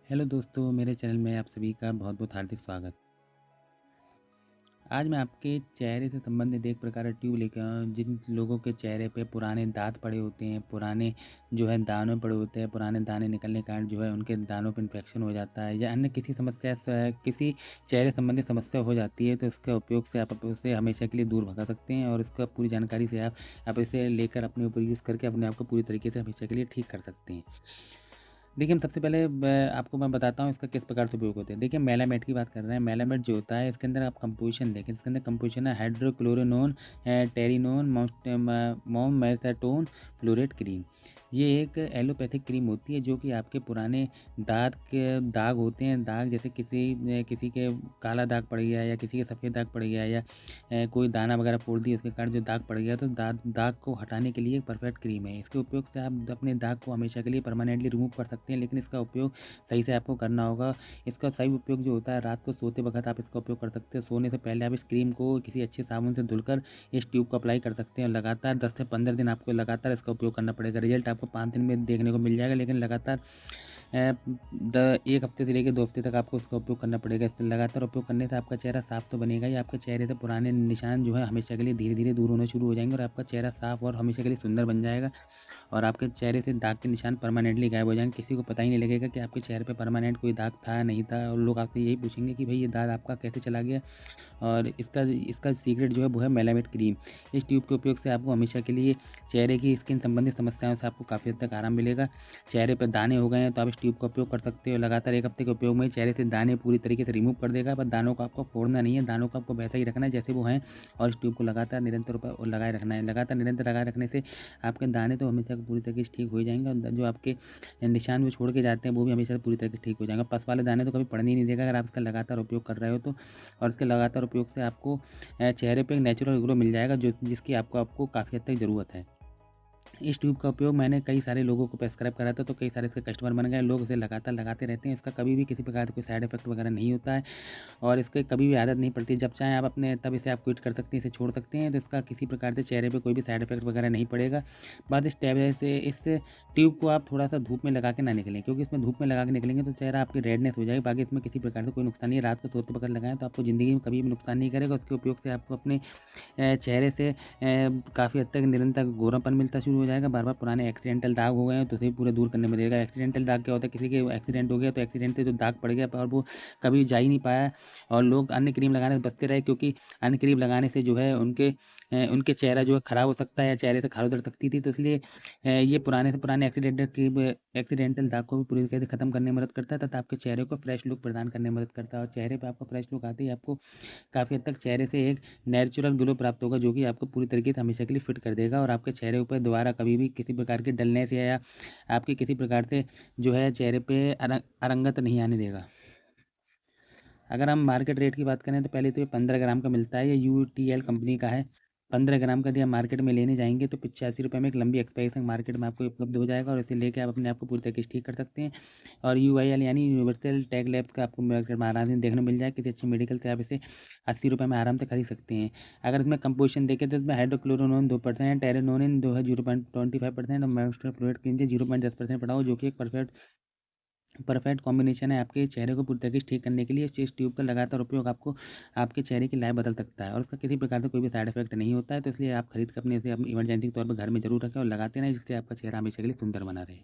Hello दोस्तों, मेरे channel में आप सभी का बहुत-बहुत हार्दिक स्वागत। आज मैं आपके चेहरे से संबंधित एक प्रकार का ट्यूब लेके आया हूँ, जिन लोगों के चेहरे पे पुराने दाँत पड़े होते हैं, पुराने जो है दाने पड़े होते हैं, पुराने दाने निकलने के कारण जो है उनके दानों पे इन्फेक्शन हो जाता है या अन्य किसी समस्या स किसी चेहरे संबंधी समस्या हो जाती है, तो इसके उपयोग से आप उसे हमेशा के लिए दूर भगा सकते हैं और इसका पूरी जानकारी से आप इसे लेकर अपने ऊपर यूज़ करके अपने आप को पूरी तरीके से हमेशा के लिए ठीक कर सकते हैं। देखिए, हम सबसे पहले ब आपको मैं बताता हूँ इसका किस प्रकार से उपयोग होता है। देखिए, मेलामाइट की बात कर रहे हैं। मेलामाइट जो होता है इसके अंदर आप कंपोज़िशन देखें, इसके अंदर कंपोज़िशन है हाइड्रोक्लोरोनोन, टेरिनोन, मोमेथाटोन फ्लोरेट क्रीम। ये एक एलोपैथिक क्रीम होती है जो कि आपके पुराने दाँत के दाग होते हैं, दाग जैसे किसी के काला दाग पड़ गया या किसी के सफ़ेद दाग पड़ गया या कोई दाना वगैरह फोड़ दिया उसके कारण जो दाग पड़ गया तो दाग को हटाने के लिए एक परफेक्ट क्रीम है। इसके उपयोग से आप अपने दाग को हमेशा के लिए परमानेंटली रिमूव कर सकते हैं, लेकिन इसका उपयोग सही से आपको करना होगा। इसका सही उपयोग जो होता है रात को सोते वक़्त आप इसका उपयोग कर सकते हैं। सोने से पहले आप इस क्रीम को किसी अच्छे साबुन से धुलकर इस ट्यूब को अप्लाई कर सकते हैं। लगातार 10 से 15 दिन आपको लगातार इसका उपयोग करना पड़ेगा। रिज़ल्ट आपको 5 दिन में देखने को मिल जाएगा, लेकिन लगातार अ, द 1 हफ्ते से लेके 2 हफ्ते तक आपको इसका उपयोग करना पड़ेगा। इससे लगातार उपयोग करने से आपका चेहरा साफ तो बनेगा ही, आपके चेहरे से पुराने निशान जो है हमेशा के लिए धीरे-धीरे दूर होना शुरू हो जाएँगे और आपका चेहरा साफ और हमेशा के लिए सुंदर बन जाएगा और आपके चेहरे से दाग के निशान परमानेंटली गायब हो जाएँगे। किसी को पता ही नहीं लगेगा कि आपके चेहरे पे परमानेंट कोई दाग था, नहीं था और लोग आपसे यही पूछेंगे कि भई ये दाग आपका कैसे चला गया? और इसका इसका सीक्रेट जो है वो है मेलामाइट क्रीम। इस ट्यूब के उपयोग से आपको हमेशा के लिए चेहरे की स्किन संबंधित समस्याओं से आपको काफ़ी हद तक आराम मिलेगा। चेहरे पे दाने हो गए हैं तो आप इस ट्यूब का उपयोग कर सकते हो। लगातार 1 हफ्ते के उपयोग में चेहरे से दाने पूरी तरीके से रिमूव कर देगा। बस दानों को आपको फोड़ना नहीं है, दानों को आपको वैसा ही रखना है जैसे वो हैं और इस ट्यूब को लगातार निरंतर लगाए रखना है। लगातार निरंतर लगाए रखने से आपके दाने तो हमेशा पूरी तरीके से ठीक हो ही जाएँगे और जो आपके निशान वो छोड़ के जाते हैं वो भी हमेशा से पूरी तरीके से ठीक हो जाएँगे। पस वाले दाने तो कभी पड़ने ही नहीं देगा अगर आप इसका लगातार उपयोग कर रहे हो तो। और इसके लगातार उपयोग से आपको चेहरे पे एक नेचुरल ग्लो मिल जाएगा जो जिसकी आपको काफ़ी हद तक ज़रूरत है। इस ट्यूब का उपयोग मैंने कई सारे लोगों को प्रेस्क्राइब करा था, तो कई सारे इसके कस्टमर बन गए। लोग इसे लगातार लगाते रहते हैं। इसका कभी भी किसी प्रकार का कोई साइड इफ़ेक्ट वगैरह नहीं होता है और इसके कभी भी आदत नहीं पड़ती। जब चाहें आप अपने तब इसे आप क्विट कर सकते हैं, इसे छोड़ सकते हैं। तो इसका किसी प्रकार से चेहरे पे कोई भी साइड इफ़ेक्ट वगैरह नहीं पड़ेगा। बात इस टैब से इस ट्यूब को आप थोड़ा-सा धूप में लगा के ना निकलें, क्योंकि इसमें धूप में लगा के निकलेंगे तो चेहरा आपकी रेडनेस हो जाएगी। बाकी इसमें किसी प्रकार से कोई नुकसान नहीं है। रात को सोते वक़्त लगाएँ तो आपको ज़िंदगी में कभी भी नुकसान नहीं करेगा। उसके उपयोग से आपको अपने चेहरे से काफ़ी हद तक निरंतर गोरापन मिलता शुरू हो जाएगा। बार-बार पुराने एक्सीडेंटल दाग हो गए हैं तो उसे भी पूरे दूर करने में देगा। एक्सीडेंटल दाग क्या होता है, किसी के एक्सीडेंट हो गया तो एक्सीडेंट से जो दाग पड़ गया और वो कभी जा ही नहीं पाया और लोग अन्य क्रीम लगाने से बचते रहे, क्योंकि अन्य क्रीम लगाने से जो है उनके चेहरा जो है खराब हो सकता है या चेहरे से खाल उतर सकती थी। तो इसलिए ये पुराने से पुराने एक्सीडेंटल दाग को भी पूरी तरीके से खत्म करने में मदद करता है तथा आपके चेहरे को फ्रेश लुक प्रदान करने में मदद करता है और चेहरे पे आपको फ्रेश लुक आते ही आपको काफ़ी हद तक चेहरे से एक नेचुरल ग्लो प्राप्त होगा, जो कि आपको पूरी तरीके से हमेशा के लिए फिट कर देगा और आपके चेहरे ऊपर दोबारा कभी भी किसी प्रकार की डलनेस या आपके किसी प्रकार से जो है चेहरे पे अरंगत नहीं आने देगा। अगर हम मार्केट रेट की बात करें तो पहले तो ये 15 ग्राम का मिलता है, ये यूटीएल कंपनी का है। 15 ग्राम का यदि आप मार्केट में लेने जाएँगे तो ₹85 में एक लंबी एक्सपायरी तक मार्केट में आपको उपलब्ध हो जाएगा और इसे लेके आप अपने आप को पूरी तरीके से ठीक कर सकते हैं। और यूआईएल यानी यूनिवर्सल टैग लैब्स का आपको मार्केट में आराम से देखने को मिल जाएगा। किसी अच्छे मेडिकल से आप इसे ₹80 में आराम से खरीद सकते हैं। अगर इसमें कंपोज़िशन देखें तो इसमें हाइड्रोक्लोरोनोन 2% टेरेनोनिन जो है 0.25% और मेलामाइट फ्लोराइड के नीचे 0.10% पड़ा हो, जो कि एक परफेक्ट कॉम्बिनेशन है आपके चेहरे को पूरी तरीके से ठीक करने के लिए। इस ट्यूब का लगातार उपयोग आपको आपके चेहरे की लाइफ बदल सकता है और उसका किसी प्रकार से कोई भी साइड इफेक्ट नहीं होता है। तो इसलिए आप खरीद के अपने इसे इमरजेंसी के तौर पर घर में ज़रूर रखें और लगाते रहें, जिससे आपका चेहरा हमेशा के लिए सुंदर बना रहे।